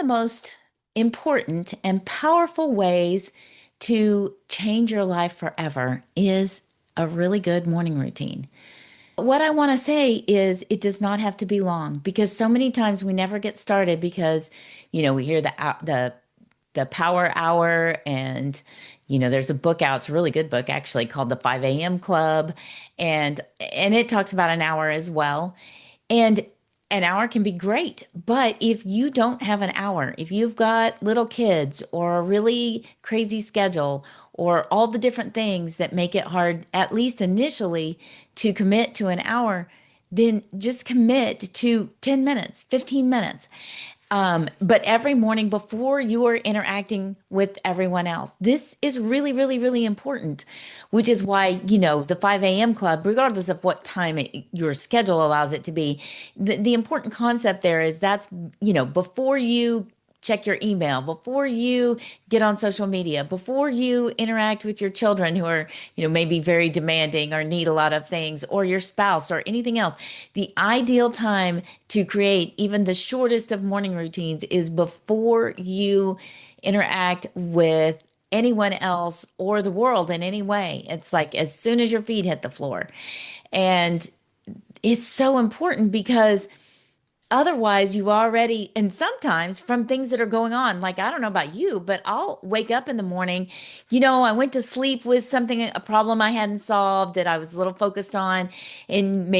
the most important and powerful ways to change your life forever is a really good morning routine. What I want to say is it does not have to be long because so many times we never get started because, we hear the power hour and there's a book out, it's a really good book actually called The 5 a.m. Club and it talks about an hour as well. And an hour can be great, but if you don't have an hour, if you've got little kids or a really crazy schedule or all the different things that make it hard, at least initially, to commit to an hour, then just commit to 10 minutes, 15 minutes. But every morning before you are interacting with everyone else, this is really, really, really important, which is why, the 5 a.m. club, regardless of what time your schedule allows it to be, the important concept there is that's, before you check your email, before you get on social media, before you interact with your children who are, maybe very demanding or need a lot of things, or your spouse or anything else. The ideal time to create even the shortest of morning routines is before you interact with anyone else or the world in any way. It's like as soon as your feet hit the floor. And it's so important because otherwise, you already, and sometimes from things that are going on, like I don't know about you, but I'll wake up in the morning. I went to sleep with something, a problem I hadn't solved that I was a little focused on, and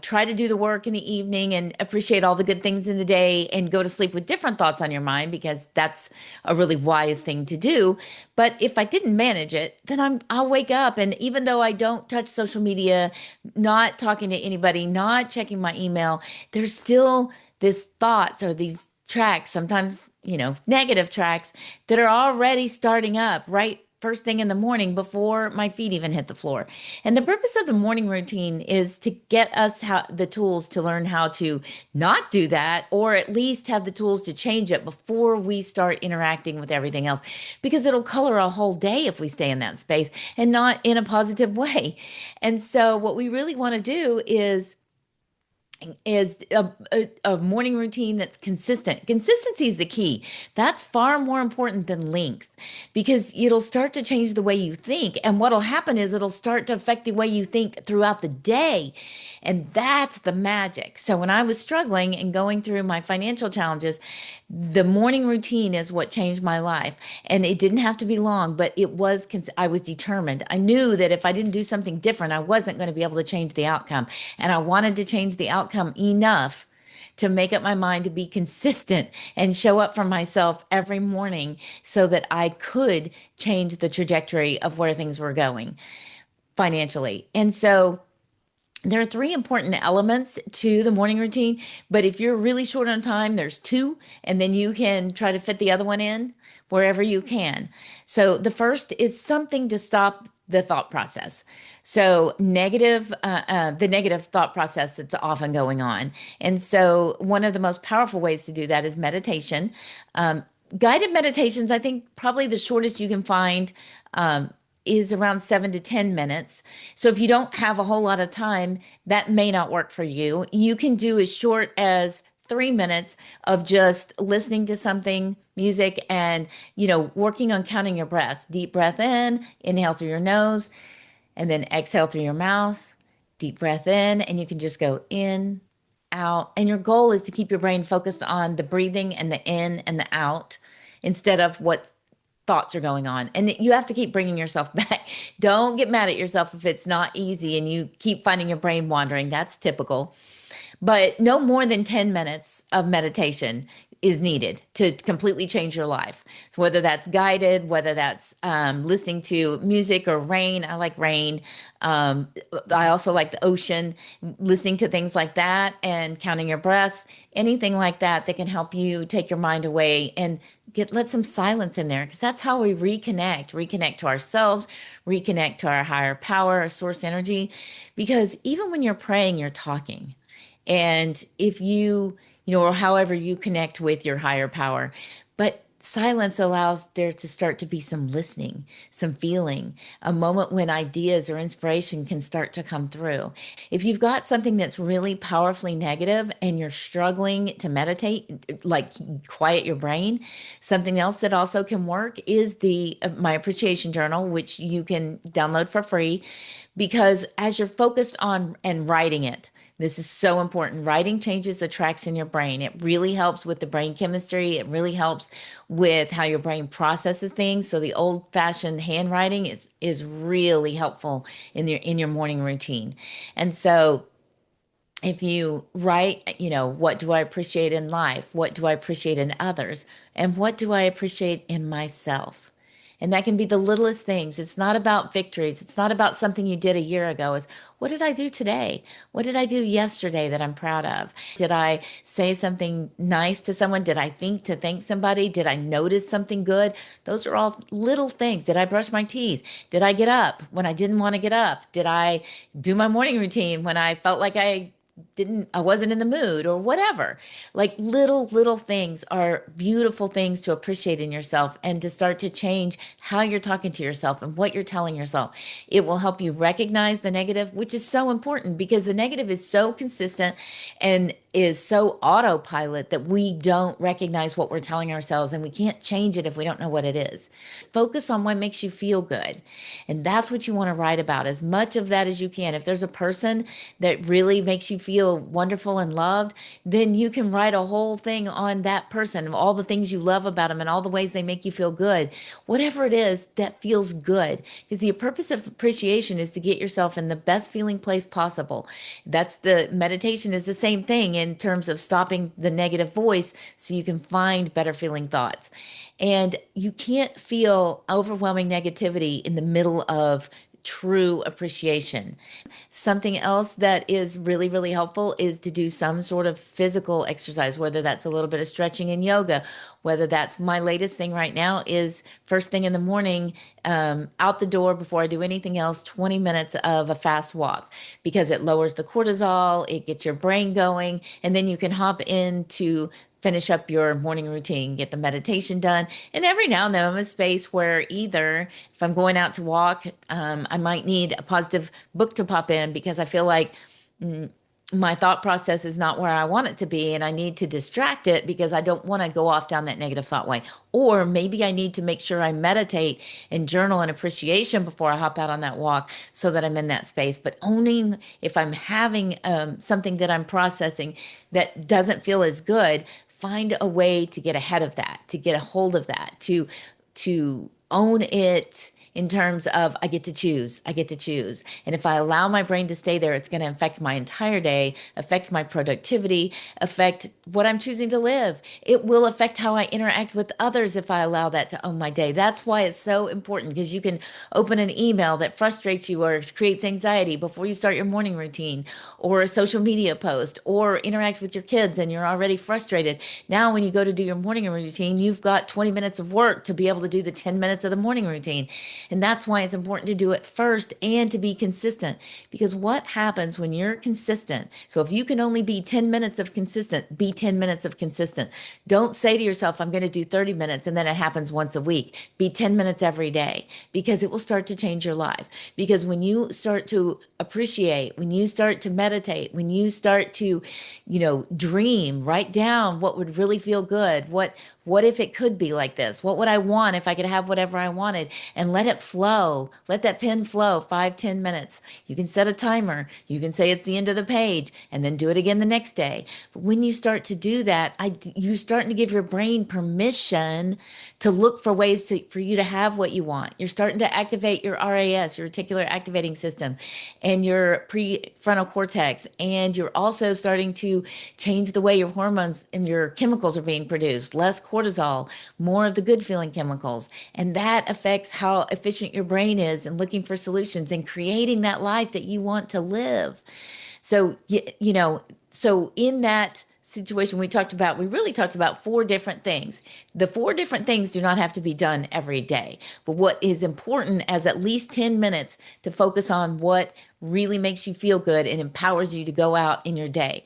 try to do the work in the evening and appreciate all the good things in the day and go to sleep with different thoughts on your mind because that's a really wise thing to do. But if I didn't manage it, then I'll wake up, and even though I don't touch social media, not talking to anybody, not checking my email, there's still this thoughts or these tracks, sometimes, negative tracks that are already starting up right first thing in the morning before my feet even hit the floor. And the purpose of the morning routine is to get us the tools to learn how to not do that, or at least have the tools to change it before we start interacting with everything else, because it'll color a whole day if we stay in that space and not in a positive way. And so what we really want to do is a morning routine that's consistent. Consistency is the key. That's far more important than length because it'll start to change the way you think. And what'll happen is it'll start to affect the way you think throughout the day. And that's the magic. So when I was struggling and going through my financial challenges, the morning routine is what changed my life. And it didn't have to be long, but I was determined. I knew that if I didn't do something different, I wasn't going to be able to change the outcome. And I wanted to change the outcome enough to make up my mind to be consistent and show up for myself every morning so that I could change the trajectory of where things were going financially. And so there are three important elements to the morning routine, but if you're really short on time, there's two, and then you can try to fit the other one in wherever you can. So the first is something to stop the thought process. So the negative thought process that's often going on. And so one of the most powerful ways to do that is meditation. Guided meditations, I think probably the shortest you can find is around 7 to 10 minutes. So if you don't have a whole lot of time, that may not work for you. You can do as short as 3 minutes of just listening to something, music, and, working on counting your breaths. Deep breath in, inhale through your nose, and then exhale through your mouth. Deep breath in, and you can just go in, out. And your goal is to keep your brain focused on the breathing and the in and the out instead of what thoughts are going on. And you have to keep bringing yourself back. Don't get mad at yourself if it's not easy and you keep finding your brain wandering. That's typical. But no more than 10 minutes of meditation is needed to completely change your life. Whether that's guided, whether that's listening to music or rain. I like rain. I also like the ocean, listening to things like that and counting your breaths, anything like that that can help you take your mind away and let some silence in there, because that's how we reconnect to ourselves, reconnect to our higher power, our source energy. Because even when you're praying, you're talking. And if or however you connect with your higher power, but silence allows there to start to be some listening, some feeling, a moment when ideas or inspiration can start to come through. If you've got something that's really powerfully negative and you're struggling to meditate, like quiet your brain, something else that also can work is the my appreciation journal, which you can download for free, because as you're focused on and writing it, this is so important. Writing changes the tracks in your brain. It really helps with the brain chemistry. It really helps with how your brain processes things. So the old-fashioned handwriting is really helpful in your morning routine. And so if you write, what do I appreciate in life? What do I appreciate in others? And what do I appreciate in myself? And that can be the littlest things. It's not about victories. It's not about something you did a year ago. It's what did I do today? What did I do yesterday that I'm proud of? Did I say something nice to someone? Did I think to thank somebody? Did I notice something good? Those are all little things. Did I brush my teeth? Did I get up when I didn't want to get up? Did I do my morning routine when I felt like I wasn't in the mood or whatever? Like little things are beautiful things to appreciate in yourself and to start to change how you're talking to yourself and what you're telling yourself. It will help you recognize the negative, which is so important because the negative is so consistent and is so autopilot that we don't recognize what we're telling ourselves, and we can't change it if we don't know what it is. Focus on what makes you feel good. And that's what you want to write about, as much of that as you can. If there's a person that really makes you feel wonderful and loved, then you can write a whole thing on that person, all the things you love about them and all the ways they make you feel good. Whatever it is that feels good. Because the purpose of appreciation is to get yourself in the best feeling place possible. That's the meditation is the same thing in terms of stopping the negative voice so you can find better feeling thoughts. And you can't feel overwhelming negativity in the middle of true appreciation. Something else that is really helpful is to do some sort of physical exercise, whether that's a little bit of stretching and yoga, whether that's my latest thing right now is first thing in the morning, out the door before I do anything else, 20 minutes of a fast walk because it lowers the cortisol, it gets your brain going, and then you can hop into finish up your morning routine, get the meditation done. And every now and then I'm in a space where either if I'm going out to walk, I might need a positive book to pop in because I feel like my thought process is not where I want it to be, and I need to distract it because I don't want to go off down that negative thought way. Or maybe I need to make sure I meditate and journal and appreciation before I hop out on that walk so that I'm in that space. But owning if I'm having something that I'm processing that doesn't feel as good, find a way to get ahead of that, to get a hold of that, to own it in terms of I get to choose. I get to choose. And if I allow my brain to stay there, it's going to affect my entire day, affect my productivity, affect what I'm choosing to live. It will affect how I interact with others if I allow that to own my day. That's why it's so important, because you can open an email that frustrates you or creates anxiety before you start your morning routine, or a social media post, or interact with your kids and you're already frustrated. Now, when you go to do your morning routine, you've got 20 minutes of work to be able to do the 10 minutes of the morning routine. And that's why it's important to do it first and to be consistent. Because what happens when you're consistent? So if you can only be 10 minutes of consistent, be 10 minutes of consistent. Don't say to yourself, I'm going to do 30 minutes and then it happens once a week. Be 10 minutes every day, because it will start to change your life. Because when you start to appreciate, when you start to meditate, when you start to, dream, write down what would really feel good. What if it could be like this? What would I want if I could have whatever I wanted? And let it flow. Let that pen flow 5-10 minutes. You can set a timer. You can say it's the end of the page and then do it again the next day. But when you start to do that, you're starting to give your brain permission to look for ways for you to have what you want. You're starting to activate your RAS, your reticular activating system, and your prefrontal cortex. And you're also starting to change the way your hormones and your chemicals are being produced. Less cortisol, more of the good feeling chemicals. And that affects how efficient your brain is in looking for solutions and creating that life that you want to live. So, so in that situation we really talked about 4 different things. The 4 different things do not have to be done every day. But what is important is at least 10 minutes to focus on what really makes you feel good and empowers you to go out in your day.